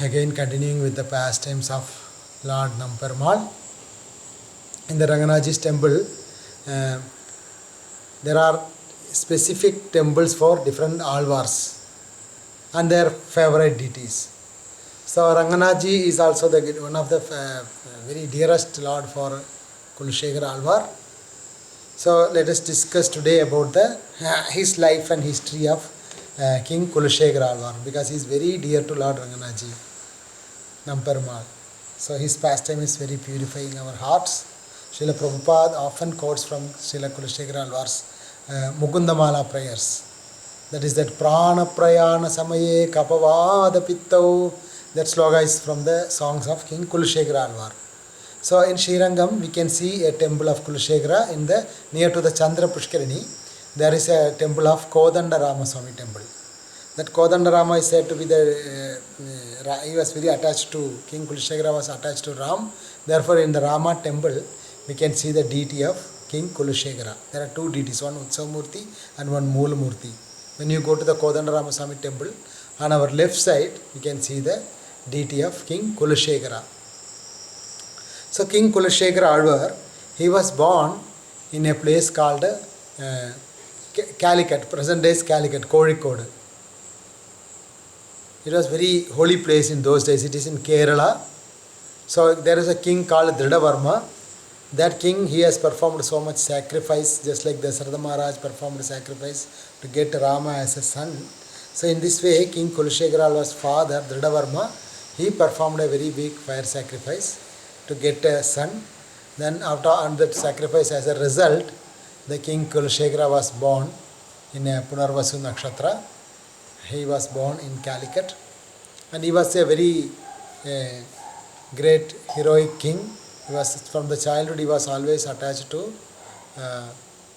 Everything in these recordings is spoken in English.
Again continuing with the pastimes of Lord Nampermal. In the Ranganaji's temple, there are specific temples for different alvars and their favorite deities. So Ranganaji is also one of the very dearest Lord for Kulasekara Alvar. So let us discuss today about his life and history of King Kulasekara Alvar, because he is very dear to Lord Ranganaji Nampermal. So his pastime is very purifying our hearts. Srila Prabhupada often quotes from Srila Kulasekara Alvar's Mukundamala prayers. That is that Prana Prayana Samaye Kapavada Pittau. That sloga is from the songs of King Kulasekara Alvar. So in Srirangam we can see a temple of Kulasekara near to the Chandra Pushkarini. There is a temple of Kodanda Ramaswamy temple. That Kodanda Rama is said to be he was very attached to, King Kulasekara was attached to Ram. Therefore in the Rama temple we can see the deity of King Kulasekara. There are two deities, one Utsamurti and one Moolamurti. When you go to the Kodanda Ramaswamy temple, on our left side you can see the deity of King Kulasekara. So King Kulasekara Alvar, he was born in a place called Calicut, present days Calicut, Kozhikode. It was very holy place in those days. It is in Kerala. So there is a king called Dhridavarma. That king, he has performed so much sacrifice, just like Dasharatha Maharaj performed sacrifice to get Rama as a son. So in this way, King Kulasekara Alvar's father, Dhridavarma, he performed a very big fire sacrifice to get a son. Then after on that sacrifice, as a result, the King Kulasekara was born in a Punarvasu Nakshatra. He was born in Calicut, and he was a very great heroic king. He was, from the childhood, he was always attached to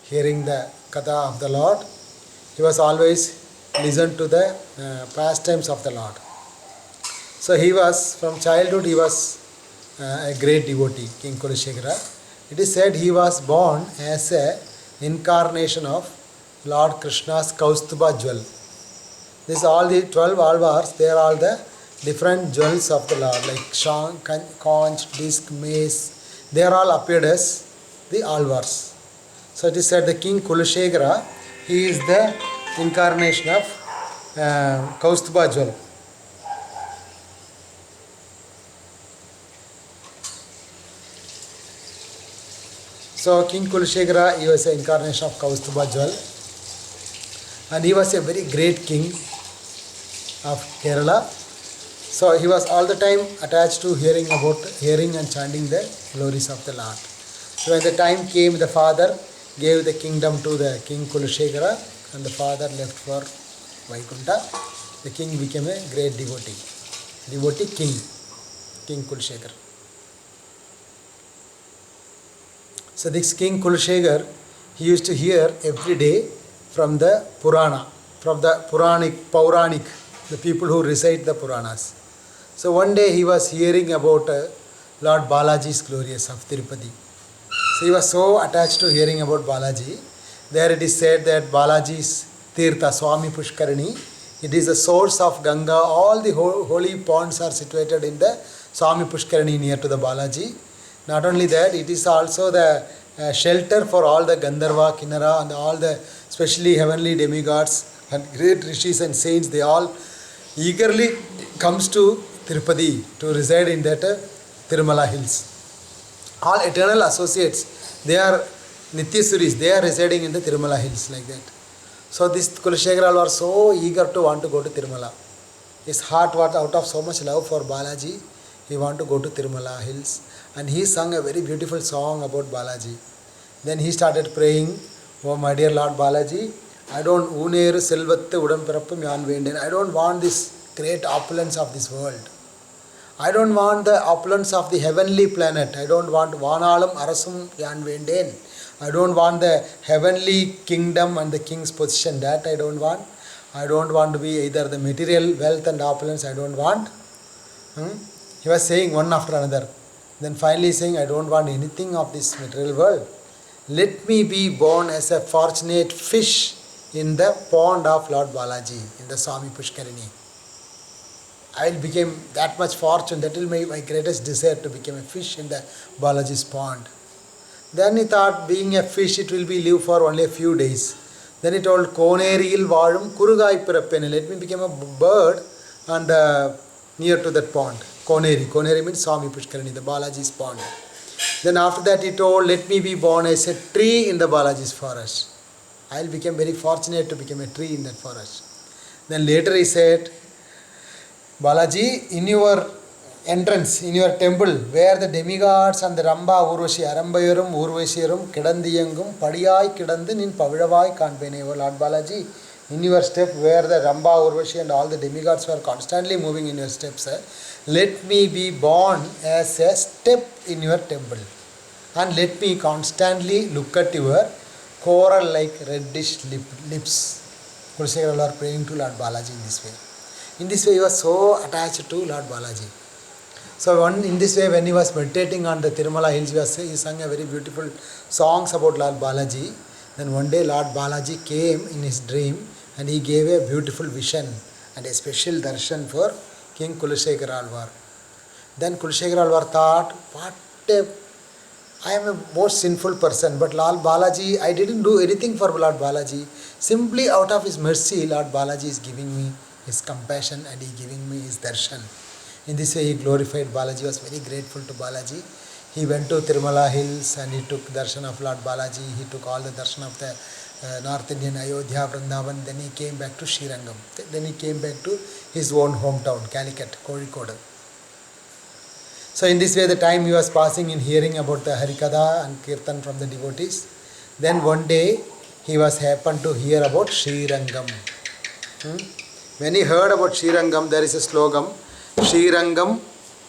hearing the Katha of the Lord. He was always listened to the pastimes of the Lord. So he was, from childhood, he was a great devotee, King Kulasekara. It is said he was born as a incarnation of Lord Krishna's Kaustubha jewel. This all the 12 alvars, they are all the different jewels of the Lord, like conch, disc, mace. They are all appeared as the alvars. So it is said the King Kulasekara, he is the incarnation of Kaustubha jewel. So King Kulasekara, he was an incarnation of Kaustubha jewel, and he was a very great king of Kerala. So he was all the time attached to hearing and chanting the glories of the Lord. So when the time came, the father gave the kingdom to the King Kulasekara, and the father left for Vaikunta. The king became a great devotee King Kulasekara. So this King Kulasekara, he used to hear every day from the Purana, from the Puranic, the people who recite the Puranas. So one day he was hearing about Lord Balaji's glories of Tirupati. So he was so attached to hearing about Balaji. There it is said that Balaji's Tirtha, Swami Pushkarini, it is the source of Ganga. All the holy ponds are situated in the Swami Pushkarini near to the Balaji. Not only that, it is also the shelter for all the Gandharva, Kinnara, and all the especially heavenly demigods and great rishis and saints. They all eagerly comes to Tirupati to reside in that Tirumala hills. All eternal associates, they are Nityasuris, they are residing in the Tirumala hills like that. So this Kulasekara was so eager to want to go to Tirumala. His heart was out of so much love for Balaji. He wanted to go to Tirumala hills, and he sung a very beautiful song about Balaji. Then he started praying, "Oh my dear Lord Balaji, I don't want this great opulence of this world. I don't want the opulence of the heavenly planet. I don't want Vanalam Arasum Yan Venden. I don't want the heavenly kingdom and the king's position. That I don't want. I don't want to be either the material wealth and opulence. I don't want." He was saying one after another. Then finally saying, "I don't want anything of this material world. Let me be born as a fortunate fish in the pond of Lord Balaji, in the Swami Pushkarini. I will become that much fortune. That will be my greatest desire, to become a fish in the Balaji's pond. Then he thought, being a fish, it will be live for only a few days. Then he told, Koneriyil vaazhum kurugai pirappene. Let me become a bird and near to that pond. Koneri. Koneri means Swami Pushkarani, the Balaji's pond. Then after that he told, let me be born as a tree in the Balaji's forest. I will become very fortunate to become a tree in that forest. Then later he said, Balaji, in your entrance, in your temple, where the demigods and the Ramba Urvashi, Arambayarum, Urvashiyarum, Kidandiyangum, Padiyai Kidandu nin Pavadavai Kanpene, Lord Balaji, in your step where the Ramba, Urvashi and all the demigods were constantly moving in your steps, let me be born as a step in your temple. And let me constantly look at your coral like reddish lips. Kulasekara are praying to Lord Balaji in this way. In this way, he was so attached to Lord Balaji. So in this way, when he was meditating on the Tirumala hills, he sang a very beautiful songs about Lord Balaji. Then one day Lord Balaji came in his dream and he gave a beautiful vision and a special darshan for King Kulasekara Alvar. Then Kulasekara Alvar thought, I am a most sinful person, but Lord Balaji, I didn't do anything for Lord Balaji. Simply out of his mercy, Lord Balaji is giving me his compassion and he giving me his darshan. In this way he glorified Balaji, was very grateful to Balaji. He went to Tirumala hills and he took darshan of Lord Balaji. He took all the darshan of the North Indian Ayodhya, Vrindavan. Then he came back to Srirangam. Then he came back to his own hometown, Calicut, Kozhikode. So in this way the time he was passing in hearing about the Harikatha and Kirtan from the devotees. Then one day he was happened to hear about Srirangam. When he heard about Srirangam, there is a slogan, Srirangam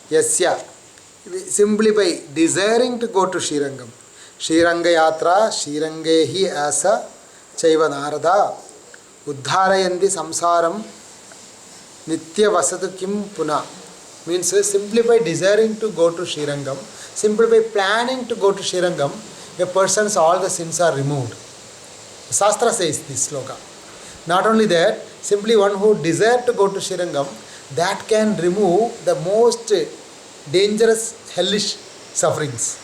Yasya. Simply by desiring to go to Srirangam. Sriranga Yatra, Srirangehi Asa, Chaiva Narada, Uddharayandi Samsaram, Nitya Vasatu Kim Puna. Means simply by desiring to go to Srirangam, simply by planning to go to Srirangam, a person's all the sins are removed. Shastra says this sloka. Not only that, simply one who desires to go to Srirangam, that can remove the most dangerous hellish sufferings.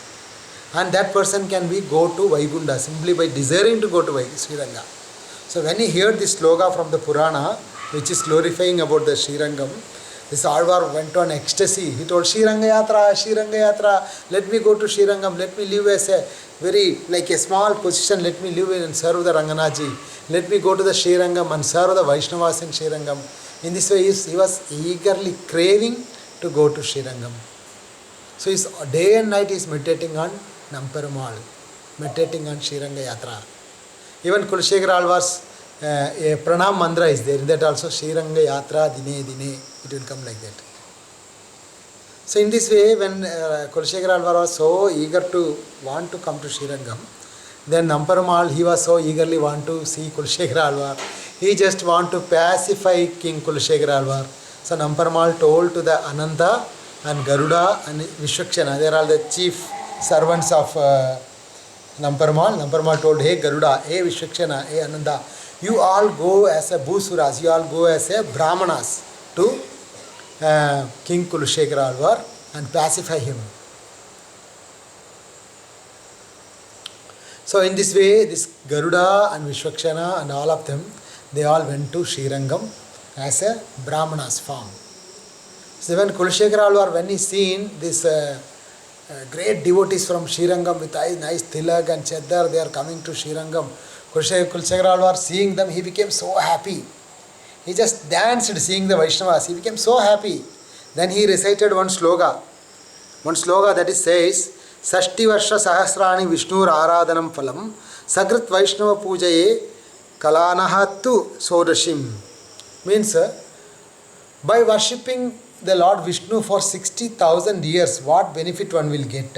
And that person can go to Vaikunta simply by desiring to go to Sriranga. So when he heard this sloka from the Purana, which is glorifying about the Srirangam, this Alvar went on ecstasy. He told, Sriranga Yatra, let me go to Srirangam, let me live as a very, like a small position, let me live and serve the Ranganaji. Let me go to the Srirangam and serve the Vaishnavas in Srirangam. In this way, he was eagerly craving to go to Srirangam. So his day and night he is meditating on Namperumal, meditating on Sriranga Yatra. Even Kulasekara Alvar's a pranam mantra is there. In that also, Sriranga Yatra Dine Dine, it will come like that. So in this way, when Kulasekara Alvar was so eager to want to come to Srirangam, then Namperumal, he was so eagerly want to see Kulasekara Alvar. He just want to pacify King Kulasekara Alvar. So Namperumal told to the Ananta and Garuda and Vishwakshana, they are all the chief servants of Namperumal. Namperumal told, hey Garuda, hey Vishwakshana, hey Ananda, you all go as a Bhusuras, you all go as a Brahmanas to King Kulasekara Alvar and pacify him. So in this way, this Garuda and Vishwakshana and all of them, they all went to Srirangam as a Brahmanas form. So when Kulasekara Alvar, when he seen this great devotees from Srirangam with nice tilak and cheddar, they are coming to Srirangam. Kulasekara Alvar, seeing them, he became so happy. He just danced seeing the Vaishnavas. He became so happy. Then he recited one sloga that is says, Sashti Varsha Sahasrani Vishnur Aradhanam Phalam Sagrit Vaishnava Pujaye Kalanahatu Sodashim. Means, by worshipping the Lord Vishnu for 60,000 years, what benefit one will get?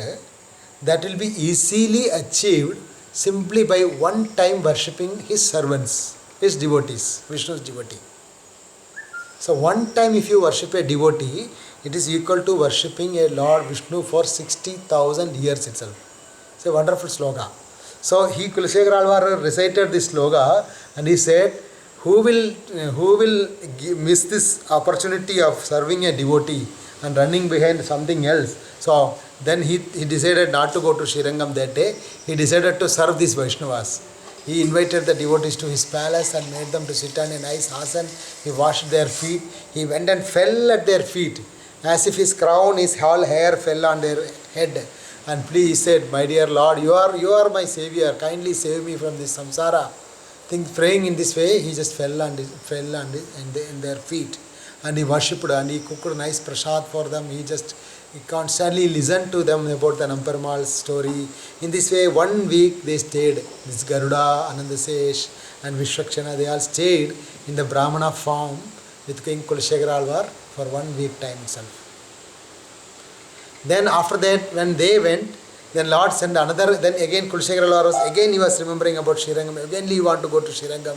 That will be easily achieved simply by one time worshipping his servants, his devotees, Vishnu's devotee. So one time if you worship a devotee, it is equal to worshipping a Lord Vishnu for 60,000 years itself. It's a wonderful sloga. So Kulasekara Alvar recited this sloga and he said, who will miss this opportunity of serving a devotee and running behind something else? So then he decided not to go to Srirangam that day. He decided to serve these Vaishnavas. He invited the devotees to his palace and made them to sit on a nice asan. He washed their feet. He went and fell at their feet as if his crown, his whole hair fell on their head. And please, he said, my dear Lord, you are my savior. Kindly save me from this samsara. Praying in this way, he just fell on in their feet. And he worshipped and he cooked a nice prasad for them. He constantly listened to them about the Namperumal's story. In this way, 1 week they stayed. This Garuda, Anandasesh and Vishwakshana, they all stayed in the Brahmana form with King Kulasekara Alvar for 1 week time itself. Then after that, when they went, then Lord sent another, then again Kulasekara Alvar he was remembering about Srirangam. Again he want to go to Srirangam.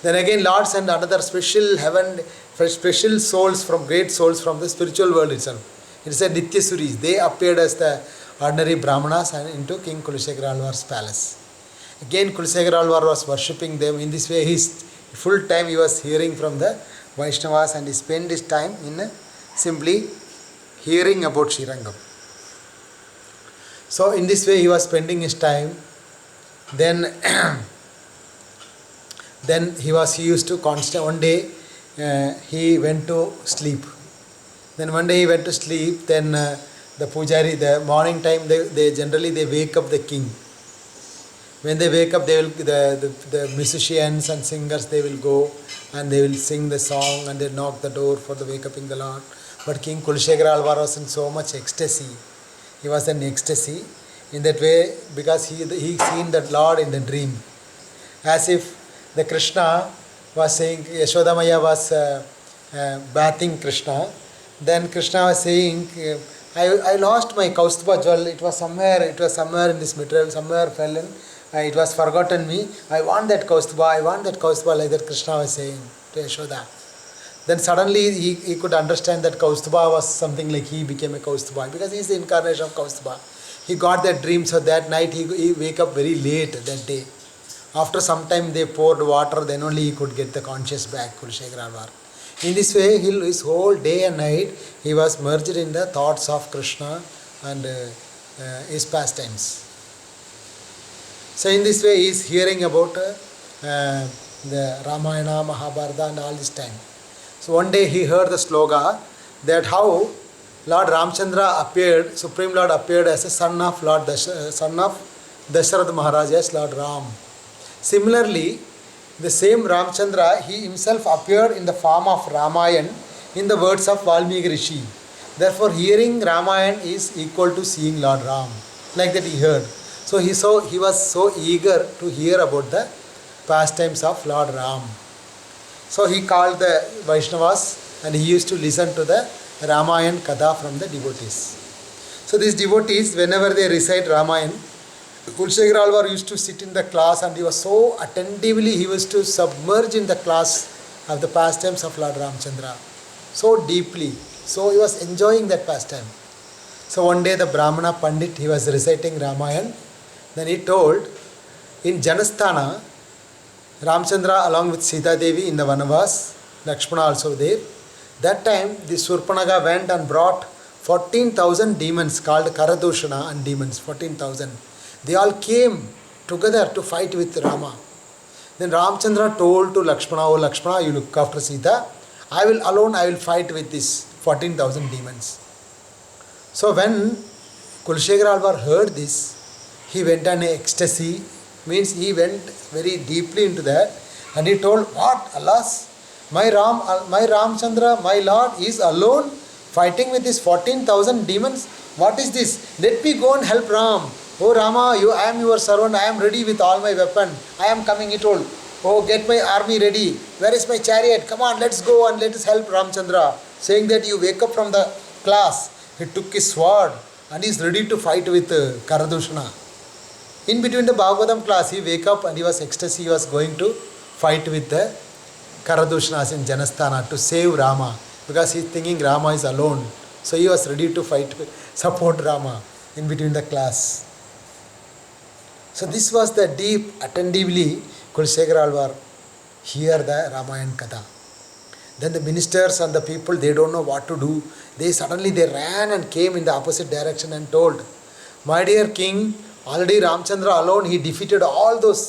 Then again Lord sent another special heaven, special souls from great souls from the spiritual world itself. It said Nityasuris. They appeared as the ordinary Brahmanas and into King Kulasekara Alvar's palace. Again Kulasekara Alvar was worshipping them. In this way, his full time he was hearing from the Vaishnavas and he spent his time in simply hearing about Srirangam. So in this way he was spending his time. Then he used to one day he went to sleep. Then one day he went to sleep. Then the pujari, the morning time, they generally wake up the king. When they wake up, they will the musicians and singers, they will go and they will sing the song and they knock the door for the wake uping the Lord. But King Kulasekara Alvar was in so much ecstasy. He was in ecstasy in that way because he seen that Lord in the dream, as if the Krishna was saying, Yashoda Maya was bathing Krishna. Then Krishna was saying, I lost my Kaustubha jewel. It was somewhere in this material, somewhere fell in. It was forgotten me. I want that Kaustubha, like that Krishna was saying to Yashoda. Then suddenly he could understand that Kaustubha was something like he became a Kaustubha because he is the incarnation of Kaustubha. He got that dream, so that night he wake up very late that day. After some time they poured water, then only he could get the conscious back, Kulasekara Alvar. In this way, his whole day and night, he was merged in the thoughts of Krishna and his pastimes. So in this way, he is hearing about the Ramayana, Mahabharata and all this time. So one day he heard the sloga that how Lord Ramchandra appeared, Supreme Lord appeared as a son of Dasharath Maharaj as Lord Ram. Similarly, the same Ramchandra, he himself appeared in the form of Ramayan in the words of Valmiki Rishi. Therefore, hearing Ramayan is equal to seeing Lord Ram. Like that he heard. So he was so eager to hear about the pastimes of Lord Ram. So he called the Vaishnavas and he used to listen to the Ramayan Katha from the devotees. So these devotees, whenever they recite Ramayan, Kulasekara Alvar used to sit in the class and he was so attentively, he was to submerge in the class of the pastimes of Lord Ramchandra. So deeply. So he was enjoying that pastime. So one day the Brahmana Pandit, he was reciting Ramayan. Then he told, in Janasthana, Ramchandra along with Sita Devi in the Vanavas, Lakshmana also there. That time the Surpanaga went and brought 14,000 demons called Karadushana and demons, 14,000. They all came together to fight with Rama. Then Ramchandra told to Lakshmana, oh Lakshmana, you look after Sita. I will fight with these 14,000 demons. So when Kulasekara Alvar heard this, he went on ecstasy, means he went very deeply into that, and he told, what, alas, my Ramchandra, my Lord is alone fighting with these 14,000 demons. What is this? Let me go and help Ram. Oh Rama, I am your servant, I am ready with all my weapon. I am coming, he told. Oh, get my army ready. Where is my chariot? Come on, let's go and let us help Ramchandra. Saying that, you wake up from the class. He took his sword and he is ready to fight with Karadushana. In between the Bhagavatam class, he wake up and he was ecstasy. He was going to fight with the Karadushnas in Janasthana to save Rama. Because he is thinking Rama is alone. So he was ready to fight, support Rama in between the class. So this was the deep, attentively, Kulasekara Alvar hear the Ramayana Katha. Then the ministers and the people, they don't know what to do. They ran and came in the opposite direction and told, my dear king, already Ramchandra alone, he defeated all those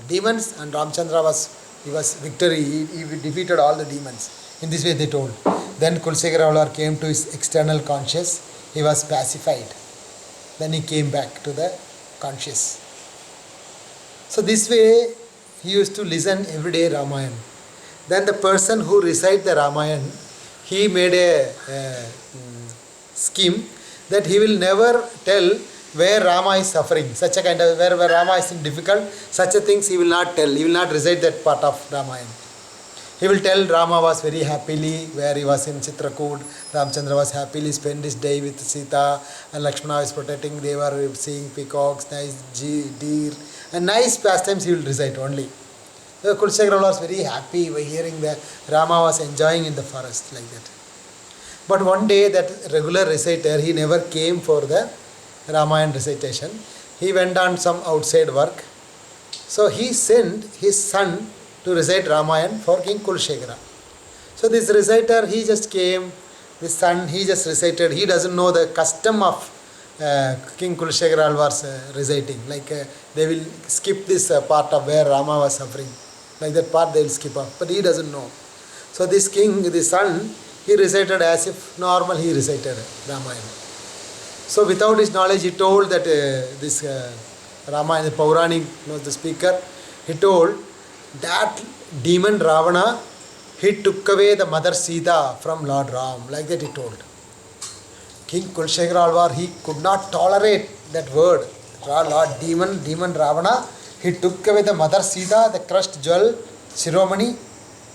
demons, and Ramchandra was victory. He defeated all the demons. In this way they told. Then Kulasekara Alvar came to his external conscious. He was pacified. Then he came back to the conscious. So this way he used to listen every day Ramayana. Then the person who recite the Ramayana, he made a scheme that he will never tell where Rama is suffering, such a kind of, where Rama is in difficult, such a things he will not tell. He will not recite that part of Ramayana. He will tell Rama was very happily where he was in Chitrakoot. Ramchandra was happily spent his day with Sita, and Lakshmana was protecting. They were seeing peacocks, nice deer, and nice pastimes he will recite only. So Kulasekara was very happy by hearing that Rama was enjoying in the forest like that. But one day that regular reciter, he never came for the Ramayana recitation. He went on some outside work. So he sent his son to recite Ramayana for King Kulasekara. So this reciter, he just came, his son, he just recited. He doesn't know the custom of King Kulasekara Alvar's reciting. Like they will skip this part of where Rama was suffering. Like that part they will skip off. But he doesn't know. So this king, the son, he recited as if normal he recited Ramayana. So without his knowledge, he told that this Ramayana, the Pauranic, the speaker, he told that demon Ravana, he took away the mother Sita from Lord Ram. Like that he told. King Kulasekara Alvar, he could not tolerate that word. Lord demon Ravana, he took away the mother Sita, the crushed jewel, Shiromani.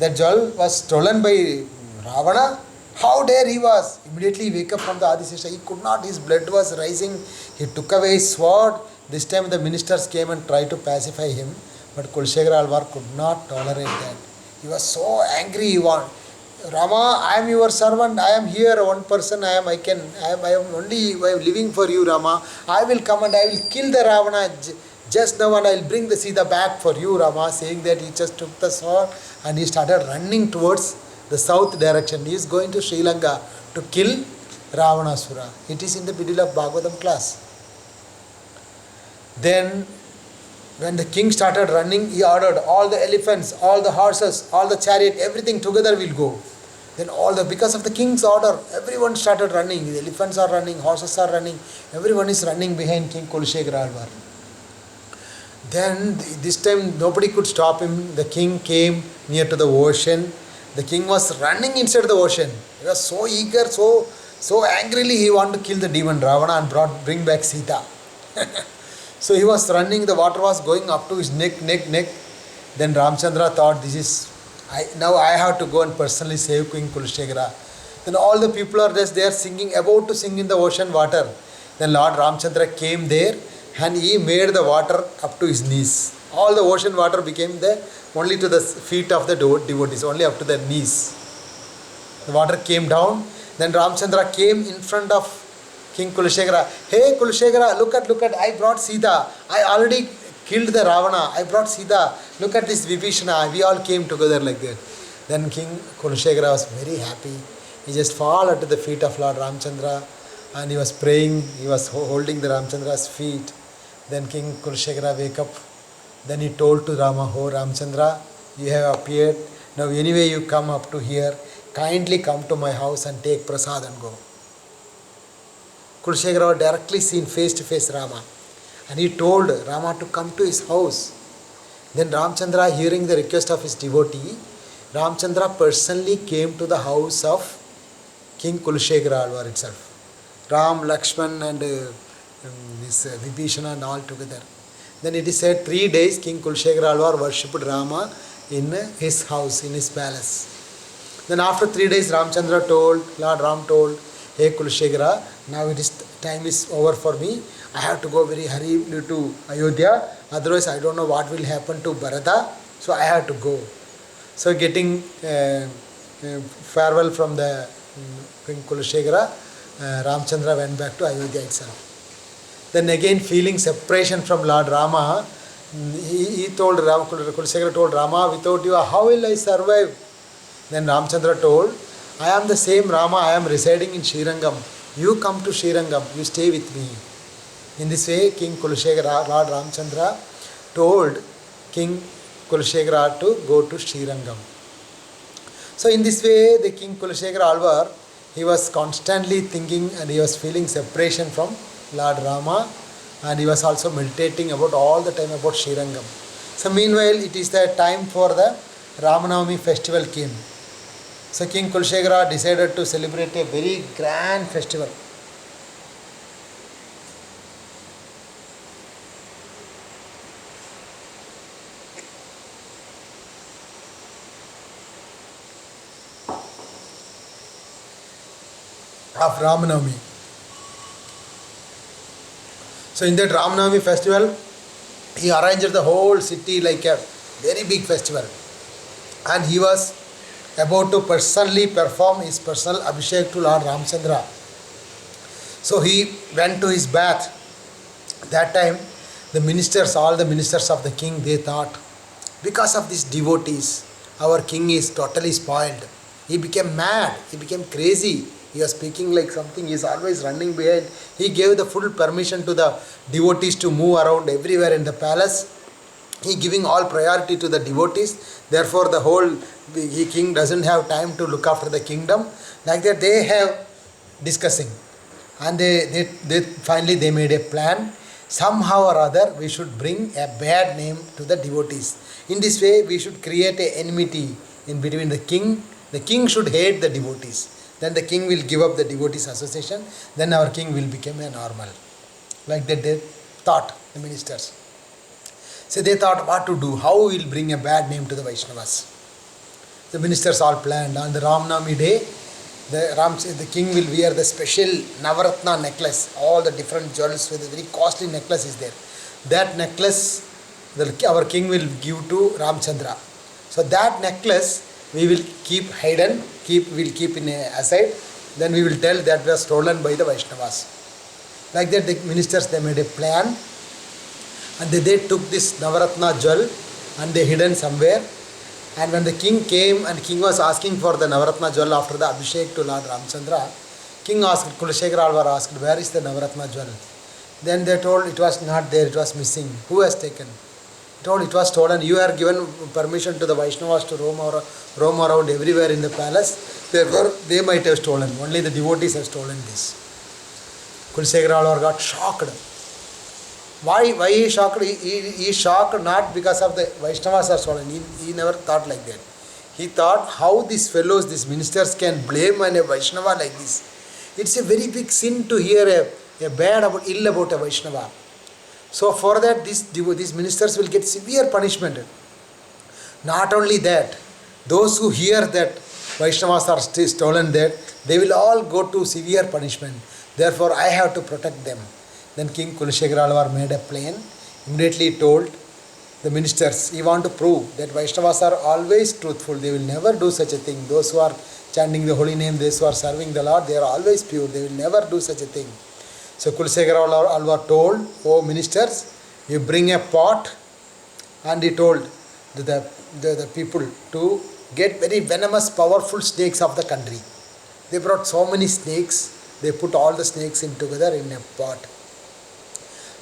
That jewel was stolen by Ravana. How dare he was! Immediately he wake up from the Adisesha. He could not, his blood was rising. He took away his sword. This time the ministers came and tried to pacify him. But Kulasekara Alvar could not tolerate that. He was so angry. He wanted, Rama, I am your servant. I am here, one person. I am living for you, Rama. I will come and I will kill the Ravana just now, and I will bring the Sita back for you, Rama. Saying that, he just took the sword and he started running towards the south direction. He is going to Sri Lanka to kill Ravanasura. It is in the middle of Bhagavatam class. Then when the king started running, he ordered all the elephants, all the horses, all the chariot, everything together will go. Then because of the king's order, everyone started running. The elephants are running, horses are running, everyone is running behind King Kulasekara Alvar. Then this time nobody could stop him. The king came near to the ocean. The king was running inside the ocean. He was so eager, so angrily he wanted to kill the demon Ravana and bring back Sita. So he was running, the water was going up to his neck. Then Ramchandra thought, now I have to go and personally save King Kulasekara. Then all the people are just there singing, about to sing in the ocean water. Then Lord Ramchandra came there and he made the water up to his knees. All the ocean water became only to the feet of the devotees, only up to their knees. The water came down. Then Ramchandra came in front of King Kulasekara. Hey Kulasekara, look at, I brought Sita. I already killed the Ravana. I brought Sita. Look at this Vibhishana. We all came together like that. Then King Kulasekara was very happy. He just fell at the feet of Lord Ramchandra and he was praying. He was holding the Ramchandra's feet. Then King Kulasekara wake up. Then he told to Rama, oh Ramchandra, you have appeared. Now anyway you come up to here. Kindly come to my house and take prasad and go. Kulasekara directly seen face to face Rama. And he told Rama to come to his house. Then Ramchandra, hearing the request of his devotee, Ramchandra personally came to the house of King Kulasekara Alvar itself. Ram, Lakshman and this Vibhishana and all together. Then it is said 3 days King Kulasekara Alvar worshipped Rama in his house, in his palace. Then after 3 days Lord Ram told, hey Kulasekara, now time is over for me. I have to go very hurriedly to Ayodhya. Otherwise I don't know what will happen to Bharata. So I have to go. So getting farewell from the King Kulasekara, Ramchandra went back to Ayodhya itself. Then again feeling separation from Lord Rama, he told Kulasekara told Rama, without you, how will I survive? Then Ramchandra told, I am the same Rama, I am residing in Srirangam. You come to Srirangam, you stay with me. In this way, King Kulasekara, Lord Ramchandra, told King Kulasekara to go to Srirangam. So in this way, the King Kulasekara Alvar, he was constantly thinking and he was feeling separation from Lord Rama, and he was also meditating about all the time about Srirangam. So meanwhile, it is the time for the Ramanavami festival came. So King Kulasekara decided to celebrate a very grand festival. Of Ramanavami. So in that Ramanavami festival, he arranged the whole city like a very big festival. And he was about to personally perform his personal abhishek to Lord Ramchandra. So he went to his bath. That time, the ministers, all the ministers of the king, they thought, because of these devotees, our king is totally spoiled. He became mad, he became crazy. He was speaking like something, he is always running behind. He gave the full permission to the devotees to move around everywhere in the palace. He giving all priority to the devotees. Therefore, the whole king doesn't have time to look after the kingdom. Like that, they have discussing. And they finally they made a plan. Somehow or other, we should bring a bad name to the devotees. In this way, we should create a enmity in between the king. The king should hate the devotees. Then the king will give up the devotees association. Then our king will become a normal. Like that they thought, the ministers. So they thought what to do, how we will bring a bad name to the Vaishnavas. The ministers all planned. On the Ramnami day, the king will wear the special Navaratna necklace. All the different jewels with a very costly necklace is there. That necklace our king will give to Ramchandra. So that necklace we will keep hidden, we'll keep in a aside. Then we will tell that was stolen by the Vaishnavas. Like that the ministers, they made a plan. And they took this Navaratna jewel and they hidden somewhere. And when the king came and king was asking for the Navaratna jewel after the Abhishek to Lord Ramchandra, king asked, Kulasekara Alvar asked, where is the Navaratna jewel? Then they told it was not there, it was missing. Who has taken? He told it was stolen. You are given permission to the Vaishnavas to roam around everywhere in the palace. Therefore, they might have stolen. Only the devotees have stolen this. Kulasekara Alvar got shocked. Why he shocked? He shocked not because of the Vaishnavas are stolen. He never thought like that. He thought how these fellows, these ministers can blame a Vaishnava like this. It's a very big sin to hear a bad about, ill about a Vaishnava. So for that, these ministers will get severe punishment. Not only that, those who hear that Vaishnavas are still stolen there, they will all go to severe punishment. Therefore, I have to protect them. Then King Kulasekara Alvar made a plan. Immediately told the ministers, he want to prove that Vaishnavas are always truthful. They will never do such a thing. Those who are chanting the holy name, those who are serving the Lord, they are always pure. They will never do such a thing. So Kulasekara Alvar told, oh ministers, you bring a pot, and he told the people to get very venomous, powerful snakes of the country. They brought so many snakes, they put all the snakes in together in a pot.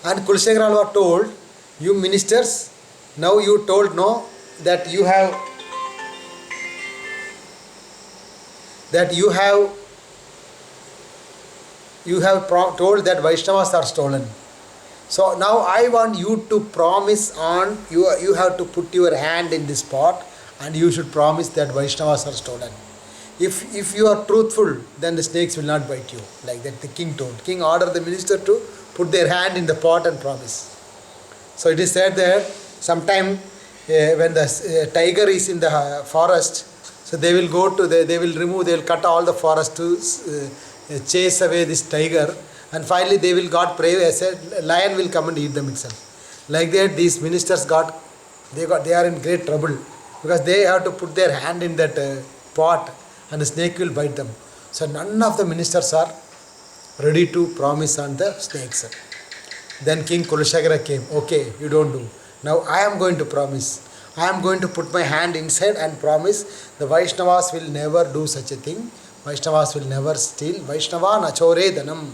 And Kulasekara Alvar told, you ministers, now you told no, that you have told that Vaishnavas are stolen. So now I want you to promise on, you have to put your hand in this pot and you should promise that Vaishnavas are stolen. If you are truthful, then the snakes will not bite you. Like that the king told. King ordered the minister to put their hand in the pot and promise. So it is said that sometime when the tiger is in the forest, so they will go to they will cut all the forest to chase away this tiger, and finally they will got prey, a lion will come and eat them itself. Like that these ministers they are in great trouble because they have to put their hand in that pot and the snake will bite them. So none of the ministers are ready to promise on the snakes. Then King Kulasekara came. Okay, you don't do. Now I am going to promise. I am going to put my hand inside and promise the Vaishnavas will never do such a thing. Vaishnavas will never steal. Vaishnava nachore dhanam.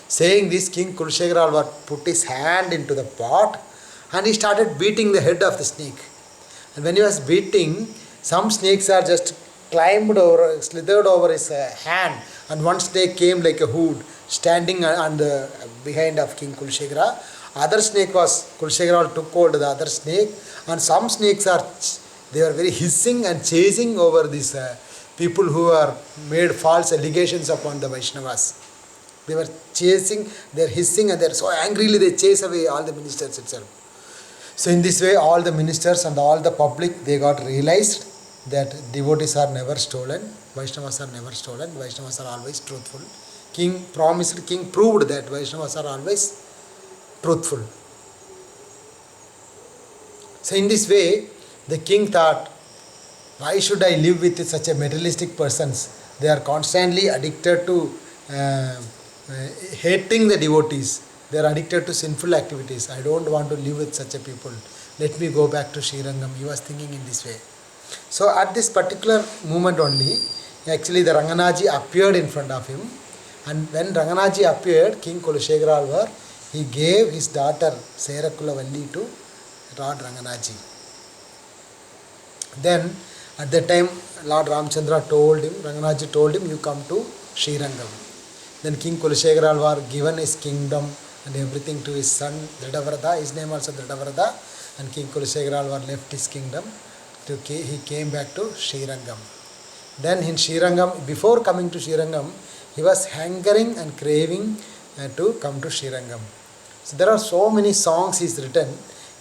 Saying this, King Kulasekara Alvar put his hand into the pot and he started beating the head of the snake. And when he was beating, some snakes are just climbed over, slithered over his hand, and one snake came like a hood, standing on the behind of King Kulasekara. Other snake was Kulasekara took hold of the other snake, and some snakes are they are very hissing and chasing over these people who are made false allegations upon the Vaishnavas. They were chasing, they are hissing, and they are so angrily they chase away all the ministers itself. So in this way, all the ministers and all the public, they got realized that devotees are never stolen, Vaishnavas are never stolen, Vaishnavas are always truthful. King promised, king proved that Vaishnavas are always truthful. So in this way, the king thought, why should I live with such a materialistic persons? They are constantly addicted to hating the devotees. They are addicted to sinful activities. I don't want to live with such a people. Let me go back to Srirangam. He was thinking in this way. So at this particular moment only, actually the Ranganaji appeared in front of him. And when Ranganaji appeared, King Kulasekara Alvar, he gave his daughter Serakulavalli to Lord Ranganaji. Then at that time, Lord Ramchandra told him, Ranganaji told him, you come to Srirangam. Then King Kulasekara Alvar given his kingdom and everything to his son Dridhavrata, his name also Dridhavrata, and King Kulasekara Alvar left his kingdom. He came back to Srirangam. Then in Srirangam, before coming to Srirangam, he was hankering and craving to come to Srirangam. So there are so many songs he's written.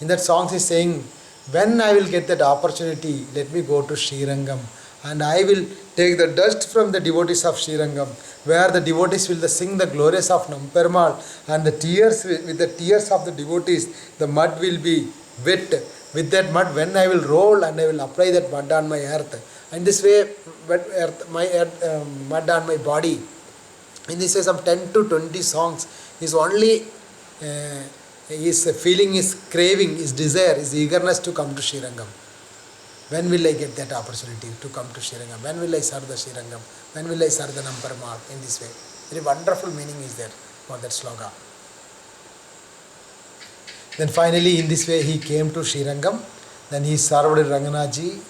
In that songs he's saying, when I will get that opportunity, let me go to Srirangam, and I will take the dust from the devotees of Srirangam, where the devotees will sing the glories of Namperumal, and the tears, with the tears of the devotees, the mud will be wet. With that mud, when I will roll and I will apply that mud on my earth, and this way, mud on my body. In this way, some 10 to 20 songs is only his feeling, his craving, his desire, his eagerness to come to Srirangam. When will I get that opportunity to come to Srirangam? When will I serve the Srirangam? When will I serve the Namperumal? In this way. Very wonderful meaning is there for that sloka. Then finally, in this way, he came to Srirangam. Then he served Ranganaji.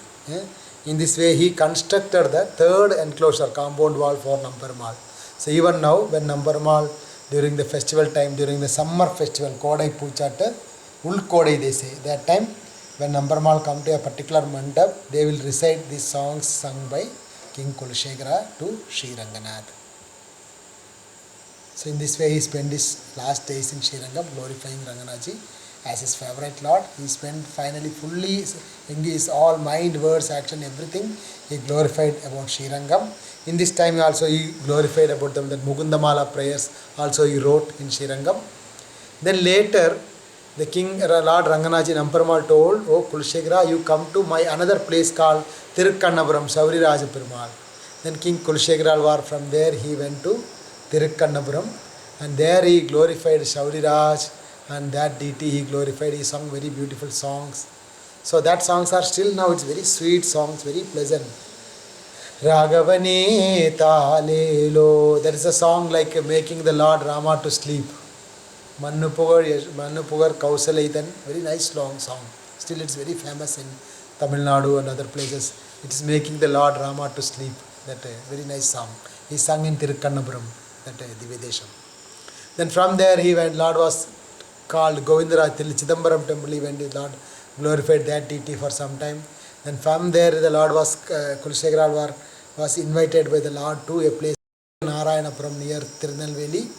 In this way, he constructed the third enclosure, compound wall for Namperumal. So even now, when Namperumal, during the festival time, during the summer festival, Kodai Puchata, Ul Kodai they say, that time, when Namperumal come to a particular mandap, they will recite these songs sung by King Kulasekara to Sri Ranganath. So in this way, he spent his last days in Srirangam glorifying Ranganaji as his favorite lord. He spent finally fully in his all mind, words, action, everything. He glorified about Srirangam. In this time also he glorified about them, that Mukundamala prayers also he wrote in Srirangam. Then later the king, Lord Ranganaji Namperumal told, oh Kulasekara, you come to my another place called Tirukkannapuram, Sauri Raja Perumal. Then King Kulasekara Alvar, from there he went to Tirukkannapuram, and there he glorified Sauri Raj, and that deity he glorified. He sung very beautiful songs. So that songs are still now, it's very sweet songs, very pleasant. Raghavane Talelo. There is a song like making the Lord Rama to sleep. Mannupugar Kausalaitan. Very nice long song. Still it's very famous in Tamil Nadu and other places. It is making the Lord Rama to sleep. That very nice song. He sung in Tirukkannapuram, that Divyadesham. Then from there he went, Lord was called Govindaraj till Chidambaram temple. He went, Lord glorified that deity for some time. Then from there the Lord was, Kulasekara Alvar was invited by the Lord to a place Narayanapuram near Tirunelveli.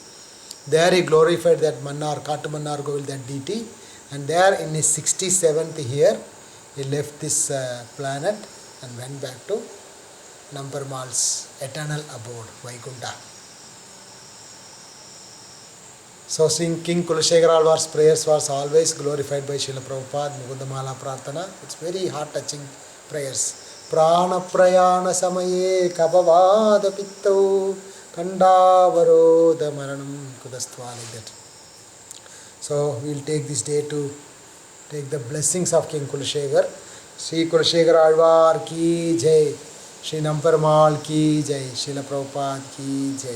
There he glorified that Mannar, Katu Mannar Govil, that deity. And there in his 67th year, he left this planet and went back to Namperumal's eternal abode, Vaikunta. So King Kulasekara Alvar's prayers was always glorified by Srila Prabhupada, Mukundamala Prarthana. It's very heart-touching prayers. Prana Prayana Samaye Kapavada Pitto Kandavaroda Maranam Kudastva, like that. So we'll take this day to take the blessings of King Kulasekara. Sri Kulasekara Alvar ki jai. Sri Namparmal ki jai. Srila Prabhupada ki jai.